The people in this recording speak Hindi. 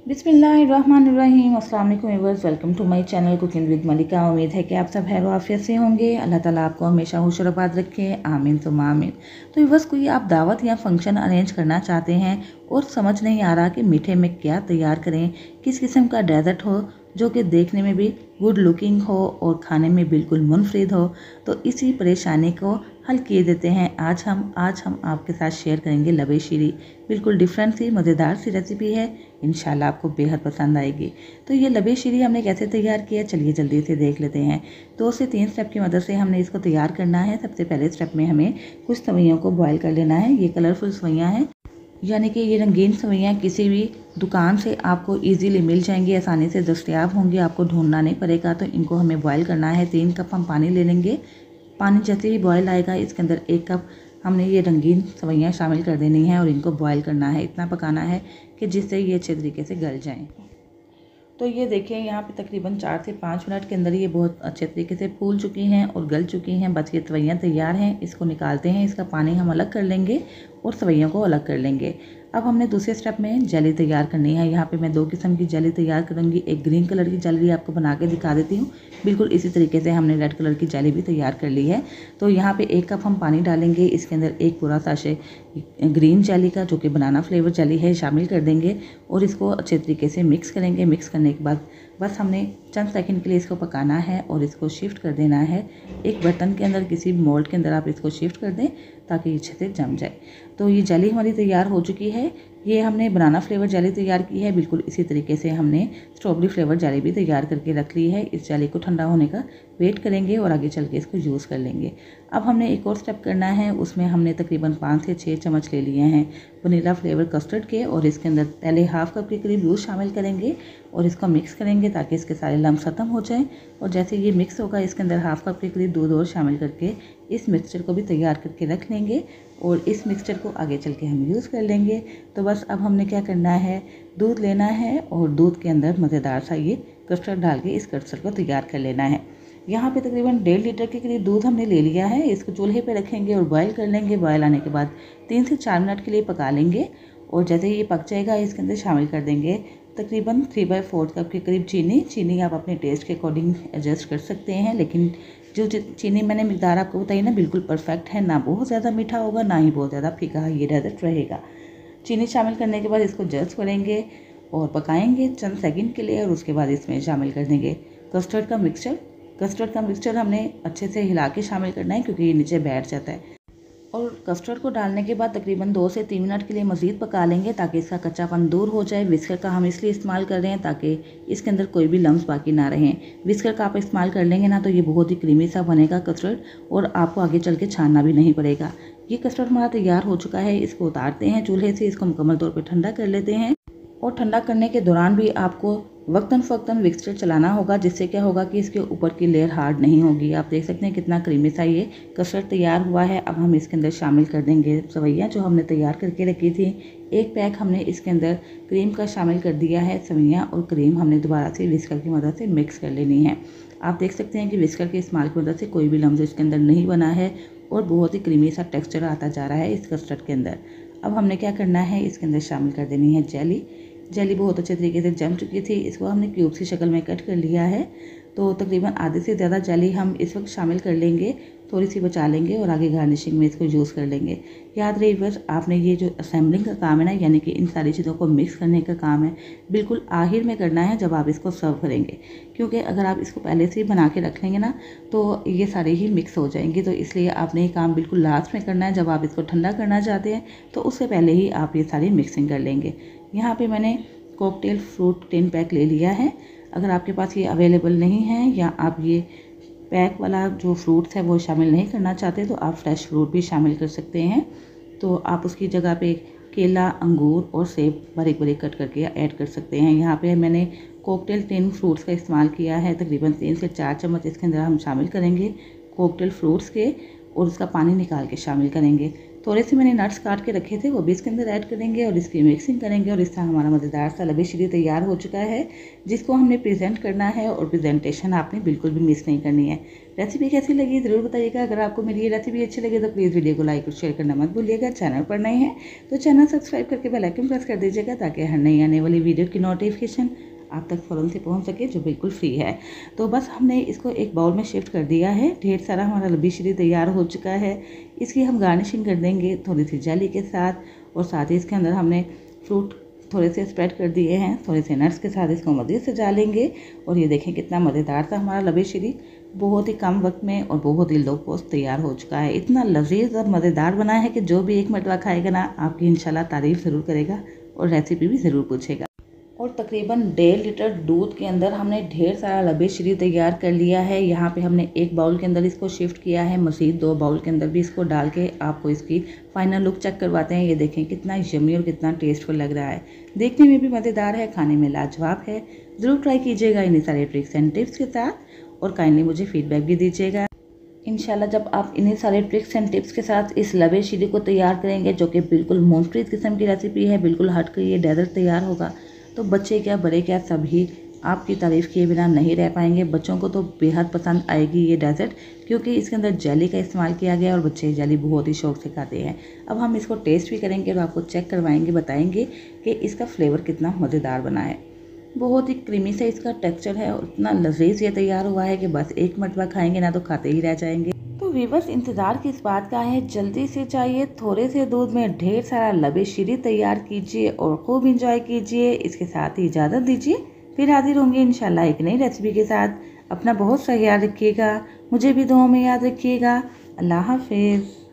बिस्मिल्लाहिर्रहमानिर्रहीम। अस्सलाम वालेकुम viewers, welcome to my channel cooking with Malika. उम्मीद है कि आप सब खैर आफियत से होंगे। अल्लाह ताला आपको हमेशा खुश और आबाद रखे, आमीन सुम्मा आमीन। तो व्यूअर्स, कोई आप दावत या फंक्शन अरेंज करना चाहते हैं और समझ नहीं आ रहा कि मीठे में क्या तैयार करें, किस किस्म का डेजर्ट हो जो कि देखने में भी गुड लुकिंग हो और खाने में बिल्कुल मुनफरिद हो, तो इसी परेशानी को हल किए देते हैं। आज हम आपके साथ शेयर करेंगे लबे शीरी। बिल्कुल डिफरेंट सी मज़ेदार सी रेसिपी है, इंशाल्लाह आपको बेहद पसंद आएगी। तो ये लबे शीरी हमने कैसे तैयार किया, चलिए जल्दी से देख लेते हैं। 2 से 3 स्टेप की मदद से हमने इसको तैयार करना है। सबसे पहले स्टेप में हमें कुछ सवैयों को बॉयल कर लेना है। ये कलरफुल सवैयाँ हैं, यानी कि ये रंगीन सवैयाँ किसी भी दुकान से आपको इजीली मिल जाएंगी, आसानी से दस्तयाब होंगी, आपको ढूंढना नहीं पड़ेगा। तो इनको हमें बॉयल करना है। 3 कप हम पानी ले लेंगे। पानी जैसे ही बॉयल आएगा, इसके अंदर 1 कप हमने ये रंगीन सवैयाँ शामिल कर देनी है और इनको बॉयल करना है। इतना पकाना है कि जिससे ये अच्छे तरीके से गल जाएँ। तो ये देखिए, यहाँ पे तकरीबन 4 से 5 मिनट के अंदर ये बहुत अच्छे तरीके से फूल चुकी हैं और गल चुकी हैं। बस ये सवैयाँ तैयार हैं। इसको निकालते हैं। इसका पानी हम अलग कर लेंगे और सवैयों को अलग कर लेंगे। अब हमने दूसरे स्टेप में जेली तैयार करनी है। यहाँ पे मैं 2 किस्म की जेली तैयार करूँगी। एक ग्रीन कलर की जेली आपको बना के दिखा देती हूँ। बिल्कुल इसी तरीके से हमने रेड कलर की जेली भी तैयार कर ली है। तो यहाँ पे 1 कप हम पानी डालेंगे। इसके अंदर एक पूरा साशे ग्रीन जेली का, जो कि बनाना फ्लेवर जेली है, शामिल कर देंगे और इसको अच्छे तरीके से मिक्स करेंगे। मिक्स करने के बाद बस हमने चंद सेकंड के लिए इसको पकाना है और इसको शिफ्ट कर देना है एक बर्तन के अंदर, किसी मोल्ड के अंदर आप इसको शिफ्ट कर दें ताकि अच्छे से जम जाए। तो ये जेली हमारी तैयार हो चुकी है। ये हमने बनाना फ्लेवर जेली तैयार की है। बिल्कुल इसी तरीके से हमने स्ट्रॉबेरी फ्लेवर जेली भी तैयार करके रख ली है। इस जेली को ठंडा होने का वेट करेंगे और आगे चल के इसको यूज़ कर लेंगे। अब हमने एक और स्टेप करना है। उसमें हमने तकरीबन 5 से 6 चम्मच ले लिए हैं वनीला फ्लेवर कस्टर्ड के और इसके अंदर पहले हाफ कप के करीब दूध शामिल करेंगे और इसको मिक्स करेंगे ताकि इसके सारे लम्स ख़त्म हो जाएं। और जैसे ये मिक्स होगा, इसके अंदर हाफ कप के करीब दूध और शामिल करके इस मिक्सचर को भी तैयार करके रख लेंगे और इस मिक्सचर को आगे चल के हम यूज़ कर लेंगे। तो बस अब हमने क्या करना है, दूध लेना है और दूध के अंदर मज़ेदार सा ये कस्टर्ड डाल के इस कस्टर्ड को तैयार कर लेना है। यहाँ पे तकरीबन 1.5 लीटर के करीब दूध हमने ले लिया है। इसको चूल्हे पे रखेंगे और बॉयल कर लेंगे। बॉयल आने के बाद 3 से 4 मिनट के लिए पका लेंगे और जैसे ही ये पक जाएगा, इसके अंदर शामिल कर देंगे तकरीबन 3/4 कप के करीब चीनी। चीनी आप अपने टेस्ट के अकॉर्डिंग एडजस्ट कर सकते हैं, लेकिन जो चीनी मैंने मिकदार आपको बताई ना, बिल्कुल परफेक्ट है। ना बहुत ज़्यादा मीठा होगा, ना ही बहुत ज़्यादा फीका ये डेजर्ट रहेगा। चीनी शामिल करने के बाद इसको जस्ट करेंगे और पकाएंगे चंद सेकंड के लिए और उसके बाद इसमें शामिल कर देंगे कस्टर्ड का मिक्सचर। कस्टर्ड का मिक्सचर हमने अच्छे से हिला के शामिल करना है क्योंकि ये नीचे बैठ जाता है। और कस्टर्ड को डालने के बाद तकरीबन 2 से 3 मिनट के लिए मज़ीद पका लेंगे ताकि इसका कच्चापन दूर हो जाए। विस्कर का हम इसलिए इस्तेमाल कर रहे हैं ताकि इसके अंदर कोई भी लम्स बाकी ना रहें। विस्कर का आप इस्तेमाल कर लेंगे ना, तो ये बहुत ही क्रीमी सा बनेगा कस्टर्ड और आपको आगे चल के छानना भी नहीं पड़ेगा। ये कस्टर्ड हमारा तैयार हो चुका है। इसको उतारते हैं चूल्हे से, इसको मुकम्मल तौर पर ठंडा कर लेते हैं। और ठंडा करने के दौरान भी आपको वक्तन फ़वक्तन मिक्सचर चलाना होगा, जिससे क्या होगा कि इसके ऊपर की लेयर हार्ड नहीं होगी। आप देख सकते हैं कितना क्रीमी सा ये कस्टर्ड तैयार हुआ है। अब हम इसके अंदर शामिल कर देंगे सवैयाँ जो हमने तैयार करके रखी थी। 1 पैक हमने इसके अंदर क्रीम का शामिल कर दिया है। सवैयाँ और क्रीम हमने दोबारा से विस्कर की मदद से मिक्स कर लेनी है। आप देख सकते हैं कि विस्कर के इस्तेमाल की मदद से कोई भी लम्स इसके अंदर नहीं बना है और बहुत ही क्रीमी सा टेक्स्चर आता जा रहा है इस कस्टर्ड के अंदर। अब हमने क्या करना है, इसके अंदर शामिल कर देनी है जेली। जेली बहुत अच्छे तरीके से जम चुकी थी। इसको हमने क्यूब्स की शक्ल में कट कर लिया है। तो तकरीबन आधे से ज़्यादा जेली हम इस वक्त शामिल कर लेंगे, थोड़ी सी बचा लेंगे और आगे गार्निशिंग में इसको यूज़ कर लेंगे। याद रहे बस, आपने ये जो असेंबलिंग का काम है ना, यानी कि इन सारी चीज़ों को मिक्स करने का काम है, बिल्कुल आखिर में करना है जब आप इसको सर्व करेंगे। क्योंकि अगर आप इसको पहले से ही बना के रख लेंगे ना, तो ये सारे ही मिक्स हो जाएंगे। तो इसलिए आपने ये काम बिल्कुल लास्ट में करना है। जब आप इसको ठंडा करना चाहते हैं तो उससे पहले ही आप ये सारी मिक्सिंग कर लेंगे। यहाँ पे मैंने कॉकटेल फ्रूट 10 पैक ले लिया है। अगर आपके पास ये अवेलेबल नहीं है या आप ये पैक वाला जो फ्रूट्स है वो शामिल नहीं करना चाहते, तो आप फ्रेश फ्रूट भी शामिल कर सकते हैं। तो आप उसकी जगह पे केला, अंगूर और सेब बारीक बारीक कट करके ऐड कर सकते हैं। यहाँ पे मैंने कॉकटेल 10 फ्रूट्स का इस्तेमाल किया है। तकरीबन 3 से 4 चम्मच इसके अंदर हम शामिल करेंगे कॉकटेल फ्रूट्स के और उसका पानी निकाल के शामिल करेंगे। थोड़े से मैंने नट्स काट के रखे थे, वो भी इसके अंदर ऐड करेंगे और इसकी मिक्सिंग करेंगे और इस तरह हमारा मज़ेदार सा लबे शीरी तैयार हो चुका है, जिसको हमने प्रेजेंट करना है और प्रेजेंटेशन आपने बिल्कुल भी मिस नहीं करनी है। रेसिपी कैसी लगी ज़रूर बताइएगा। अगर आपको मेरी ये रेसिपी अच्छी लगे तो प्लीज़ वीडियो को लाइक और शेयर करना मत भूलिएगा। चैनल पर नए हैं तो चैनल सब्सक्राइब करके बेल आइकन प्रेस कर दीजिएगा, ताकि हर नई आने वाली वीडियो की नोटिफिकेशन आप तक फ़ौरन से पहुंच सके, जो बिल्कुल फ्री है। तो बस हमने इसको एक बाउल में शिफ्ट कर दिया है। ढेर सारा हमारा लबी शीरी तैयार हो चुका है। इसकी हम गार्निशिंग कर देंगे थोड़ी सी जेली के साथ, और साथ ही इसके अंदर हमने फ्रूट थोड़े से स्प्रेड कर दिए हैं, थोड़े से नट्स के साथ इसको मज़े से डालेंगे। और ये देखें कितना मज़ेदार सा हमारा लबे शीरी बहुत ही कम वक्त में और बहुत ही लो कॉस्ट तैयार हो चुका है। इतना लजीज और मज़ेदार बना है कि जो भी एक मरतबा खाएगा ना, आपकी इंशाल्लाह तारीफ़ ज़रूर करेगा और रेसिपी भी ज़रूर पूछेगा। और तकरीबन 1.5 लीटर दूध के अंदर हमने ढेर सारा लबे शीरी तैयार कर लिया है। यहाँ पे हमने एक बाउल के अंदर इसको शिफ्ट किया है, मज़ीद 2 बाउल के अंदर भी इसको डाल के आपको इसकी फ़ाइनल लुक चेक करवाते हैं। ये देखें कितना यम्मी और कितना टेस्टफुल लग रहा है, देखने में भी मज़ेदार है, खाने में लाजवाब है। ज़रूर ट्राई कीजिएगा इन सारे ट्रिक्स एंड टिप्स के साथ, और काइंडली मुझे फीडबैक भी दीजिएगा। इंशाल्लाह जब आप इन्हीं सारे ट्रिक्स एंड टिप्स के साथ इस लबे शीरी को तैयार करेंगे, जो कि बिल्कुल मुनफरिद किस्म की रेसिपी है, बिल्कुल हट कर ये डेजर्ट तैयार होगा, तो बच्चे क्या बड़े क्या सभी आपकी तारीफ़ किए बिना नहीं रह पाएंगे। बच्चों को तो बेहद पसंद आएगी ये डेजर्ट, क्योंकि इसके अंदर जेली का इस्तेमाल किया गया है और बच्चे जेली बहुत ही शौक से खाते हैं। अब हम इसको टेस्ट भी करेंगे और आपको चेक करवाएंगे, बताएंगे कि इसका फ्लेवर कितना मज़ेदार बना है। बहुत ही क्रीमी से इसका टेक्सचर है और इतना लजीज ये तैयार हुआ है कि बस एक मरतबा खाएंगे ना तो खाते ही रह जाएंगे। तो वीवर्स, इंतज़ार किस बात का है, जल्दी से चाहिए थोड़े से दूध में ढेर सारा लबे शीरी तैयार कीजिए और खूब इंजॉय कीजिए। इसके साथ ही इजाज़त दीजिए, फिर हाजिर होंगे इंशाल्लाह एक नई रेसिपी के साथ। अपना बहुत सा ख्याल रखिएगा, मुझे भी दुआओं में याद रखिएगा। अल्लाह हाफिज़।